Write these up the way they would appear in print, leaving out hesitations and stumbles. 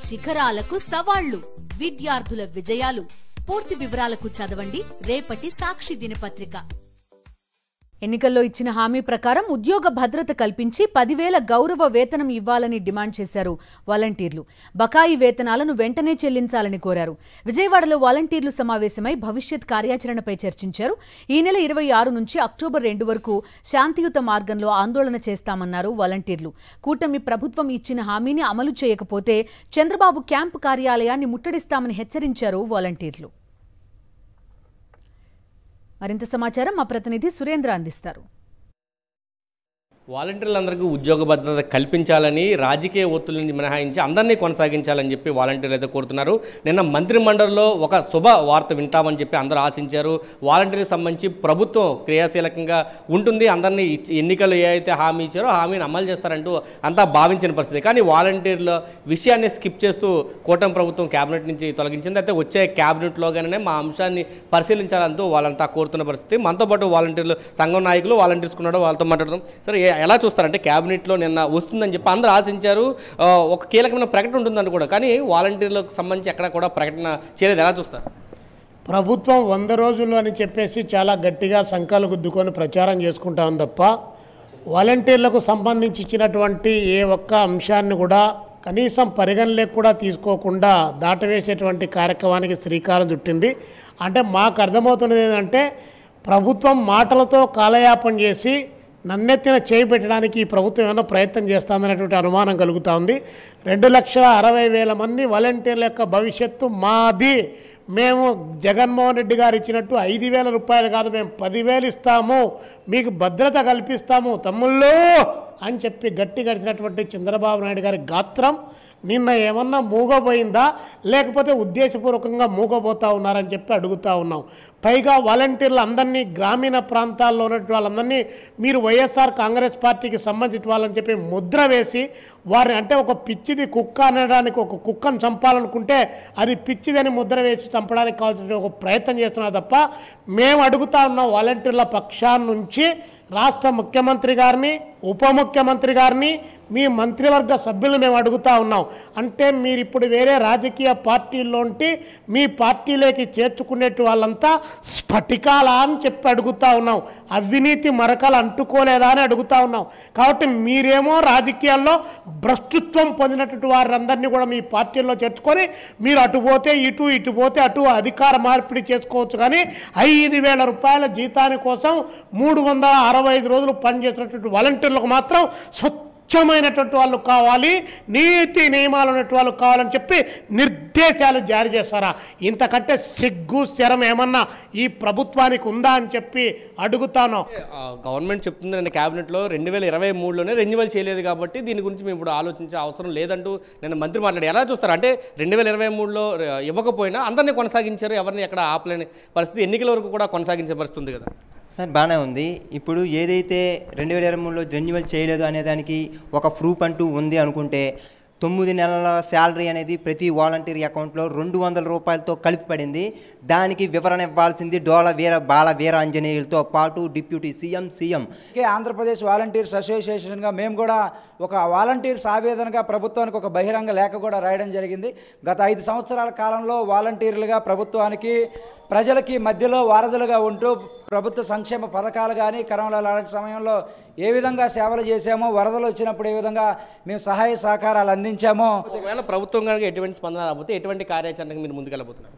శిఖరాలకు సవాళ్లు, విద్యార్థుల విజయాలు. పూర్తి వివరాలకు చదవండి రేపటి సాక్షి దినపత్రిక. ఎన్నికల్లో ఇచ్చిన హామీ ప్రకారం ఉద్యోగ భద్రత కల్పించి 10,000 గౌరవ వేతనం ఇవ్వాలని డిమాండ్ చేశారు వాలంటీర్లు. బకాయి వేతనాలను వెంటనే చెల్లించాలని కోరారు. విజయవాడలో వాలంటీర్లు సమావేశమై భవిష్యత్ కార్యాచరణపై చర్చించారు. ఈ నెల 26 నుంచి అక్టోబర్ 2 వరకు శాంతియుత మార్గంలో ఆందోళన చేస్తామన్నారు వాలంటీర్లు. కూటమి ప్రభుత్వం ఇచ్చిన హామీని అమలు చేయకపోతే చంద్రబాబు క్యాంపు కార్యాలయాన్ని ముట్టడిస్తామని హెచ్చరించారు వాలంటీర్లు. మరింత సమాచారం మా ప్రతినిధి సురేంద్ర అందిస్తారు. వాలంటీర్లందరికీ ఉద్యోగ భద్రత కల్పించాలని, రాజకీయ ఒత్తిడిని మినహాయించి అందరినీ కొనసాగించాలని చెప్పి వాలంటీర్లు అయితే కోరుతున్నారు. నిన్న మంత్రిమండలిలో ఒక శుభ వార్త వింటామని చెప్పి అందరూ ఆశించారు. వాలంటీర్కి సంబంధించి ప్రభుత్వం క్రియాశీలకంగా ఉంటుంది, అందరినీ ఎన్నికలు ఏ అయితే హామీ ఇచ్చారో హామీని అమలు చేస్తారంటూ అంతా భావించిన పరిస్థితి. కానీ వాలంటీర్ల విషయాన్ని స్కిప్ చేస్తూ కూటమి ప్రభుత్వం కేబినెట్ నుంచి తొలగించింది. అయితే వచ్చే క్యాబినెట్లోగానే మా అంశాన్ని పరిశీలించాలంటూ వాళ్ళంతా కోరుతున్న పరిస్థితి. మనతో పాటు వాలంటీర్లు సంఘం నాయకులు, వాలంటీర్స్ ఉన్నాడు, వాళ్ళతో మాట్లాడడం. సరే, ఎలా చూస్తారంటే క్యాబినెట్లో నిన్న వస్తుందని చెప్పి అందరూ ఆశించారు. ఒక కీలకమైన ప్రకటన ఉంటుందని కూడా, కానీ వాలంటీర్లకు సంబంధించి ఎక్కడ కూడా ప్రకటన చేయలేదు. ఎలా చూస్తారు? ప్రభుత్వం 100 రోజులు అని చెప్పేసి చాలా గట్టిగా సంఖాలు గుద్దుకొని ప్రచారం చేసుకుంటాం తప్ప వాలంటీర్లకు సంబంధించి ఇచ్చినటువంటి ఏ ఒక్క అంశాన్ని కూడా కనీసం పరిగణలోకి కూడా తీసుకోకుండా దాటవేసేటువంటి కార్యక్రమానికి శ్రీకారం చుట్టింది. అంటే మాకు అర్థమవుతున్నది ఏంటంటే ప్రభుత్వం మాటలతో కాలయాపన చేసి నన్నెత్తిన చేయిపెట్టడానికి ఈ ప్రభుత్వం ఏమైనా ప్రయత్నం చేస్తుందనేటువంటి అనుమానం కలుగుతూ ఉంది. 2,60,000 మంది వాలంటీర్ల యొక్క భవిష్యత్తు మాది. మేము జగన్మోహన్ రెడ్డి గారు ఇచ్చినట్టు 5,000 రూపాయలు కాదు, మేము 10,000 ఇస్తాము, మీకు భద్రత కల్పిస్తాము తమ్ముళ్ళు అని చెప్పి గట్టి గడిచినటువంటి చంద్రబాబు నాయుడు గారి గాత్రం నిన్న ఏమన్నా మూగబోయిందా, లేకపోతే ఉద్దేశపూర్వకంగా మూగబోతూ ఉన్నారని చెప్పి అడుగుతూ ఉన్నాం. పైగా వాలంటీర్లు అందరినీ, గ్రామీణ ప్రాంతాల్లో ఉన్నటువంటి వాళ్ళందరినీ మీరు వైఎస్ఆర్ కాంగ్రెస్ పార్టీకి సంబంధించిన వాళ్ళని చెప్పి ముద్ర వేసి వారిని, అంటే ఒక పిచ్చిది కుక్క అనడానికి, ఒక కుక్కను చంపాలనుకుంటే అది పిచ్చిదని ముద్ర వేసి చంపడానికి కావాల్సిన ఒక ప్రయత్నం చేస్తున్నారు తప్ప మేము అడుగుతా ఉన్నాం వాలంటీర్ల పక్షాన్ని నుంచి రాష్ట్ర ముఖ్యమంత్రి గారిని, ఉప ముఖ్యమంత్రి గారిని, మీ మంత్రివర్గ సభ్యులు మేము అడుగుతా ఉన్నాం. అంటే మీరు ఇప్పుడు వేరే రాజకీయ పార్టీల్లోంటి మీ పార్టీలోకి చేర్చుకునేటి వాళ్ళంతా స్ఫటికాలా అని చెప్పి అడుగుతా ఉన్నాం. అవినీతి మరకలు అంటుకోలేదా అని అడుగుతా ఉన్నాం. కాబట్టి మీరేమో రాజకీయాల్లో భ్రష్టత్వం పొందినటువంటి వారందరినీ కూడా మీ పార్టీల్లో చేర్చుకొని మీరు అటు పోతే ఇటు, ఇటు పోతే అటు అధికార మార్పిడి చేసుకోవచ్చు. కానీ 5,000 రూపాయల జీతాని కోసం 365 రోజులు పనిచేసినటువంటి వాలంటీర్లకు మాత్రం స్వచ్ఛమైనటువంటి వాళ్ళు కావాలి, నీతి నియమాలు ఉన్నటువంటి వాళ్ళు కావాలని చెప్పి నిర్దేశాలు జారీ చేస్తారా? ఇంతకంటే సిగ్గు శరం ఏమన్నా ఈ ప్రభుత్వానికి ఉందా అని చెప్పి అడుగుతాను. గవర్నమెంట్ చెప్తుంది నిన్న క్యాబినెట్లో 2023లోనే రెన్యువల్ చేయలేదు కాబట్టి దీని గురించి మేము ఇప్పుడు ఆలోచించే అవసరం లేదంటూ నిన్న మంత్రి మాట్లాడి. ఎలా చూస్తారు అంటే 2023లో ఇవ్వకపోయినా అందరినీ కొనసాగించారు, ఎవరిని ఎక్కడ ఆపలేని పరిస్థితి, ఎన్నికల వరకు కూడా కొనసాగించే పరిస్థితి ఉంది కదా సార్? బాగానే ఉంది. ఇప్పుడు ఏదైతే 2023లో రెన్యువల్ చేయలేదు అనే దానికి ఒక ప్రూఫ్ అంటూ ఉంది అనుకుంటే 9 నెలల శాలరీ అనేది ప్రతి వాలంటీర్ అకౌంట్లో 200 రూపాయలతో కలిపి పడింది. దానికి వివరణ ఇవ్వాల్సింది బాల వీరాంజనేయులతో పాటు డిప్యూటీ సీఎం. ఆంధ్రప్రదేశ్ వాలంటీర్స్ అసోసియేషన్గా మేము కూడా ఒక వాలంటీర్స్ ఆవేదనగా ప్రభుత్వానికి ఒక బహిరంగ లేఖ కూడా రాయడం జరిగింది. గత 5 సంవత్సరాల కాలంలో వాలంటీర్లుగా ప్రభుత్వానికి, ప్రజలకి మధ్యలో వారధులుగా ఉంటూ ప్రభుత్వ సంక్షేమ పథకాలు కానీ, కరోనా లాంటి సమయంలో ఏ విధంగా సేవలు చేశామో, వరదలు వచ్చినప్పుడు ఏ విధంగా మేము సహాయ సహకారాలు అందించామో, ఒకవేళ ప్రభుత్వం కనుక ఎటువంటి స్పందన రాకపోతే ఎటువంటి కార్యాచరణకు మీరు ముందుకెళ్ళబోతున్నారు?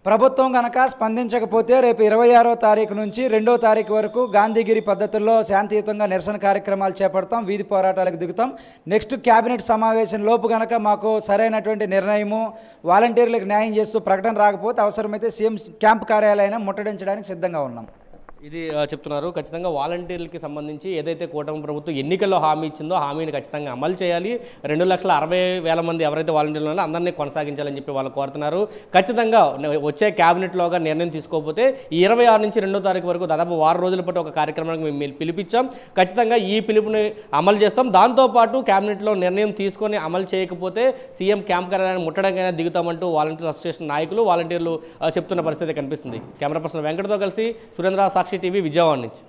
ప్రభుత్వం కనుక స్పందించకపోతే రేపు 26వ తారీఖు నుంచి 2వ తారీఖు వరకు గాంధీగిరి పద్ధతుల్లో శాంతియుతంగా నిరసన కార్యక్రమాలు చేపడతాం, వీధి పోరాటాలకు దిగుతాం. నెక్స్ట్ క్యాబినెట్ సమావేశం లోపు కనుక మాకు సరైనటువంటి నిర్ణయము, వాలంటీర్లకు న్యాయం చేస్తూ ప్రకటన రాకపోతే అవసరమైతే సీఎం క్యాంప్ కార్యాలయాన్ని ముట్టడించడానికి సిద్ధంగా ఉన్నాం. ఇది చెప్తున్నారు. ఖచ్చితంగా వాలంటీర్లకి సంబంధించి ఏదైతే కూటమి ప్రభుత్వం ఎన్నికల్లో హామీ ఇచ్చిందో హామీని ఖచ్చితంగా అమలు చేయాలి. 2,60,000 మంది ఎవరైతే వాలంటీర్లు ఉన్నారో అందరినీ కొనసాగించాలని చెప్పి వాళ్ళు కోరుతున్నారు. ఖచ్చితంగా వచ్చే క్యాబినెట్లోగా నిర్ణయం తీసుకోకపోతే 26 నుంచి 2వ తారీఖు వరకు దాదాపు 6 రోజుల పాటు ఒక కార్యక్రమానికి మేము పిలిపించాం. ఖచ్చితంగా ఈ పిలుపుని అమలు చేస్తాం. దాంతోపాటు క్యాబినెట్లో నిర్ణయం తీసుకొని అమలు చేయకపోతే సీఎం క్యాంప్ కార్యాలయాన్ని ముట్టడానికైనా దిగుతామంటూ వాలంటీర్ అసోసియేషన్ నాయకులు, వాలంటీర్లు చెప్తున్న పరిస్థితి కనిపిస్తుంది. కెమెరా పర్సన్ వెంకటతో కలిసి సురేంద్ర, సాక్షి టీవీ, విజయవాడ నుంచి.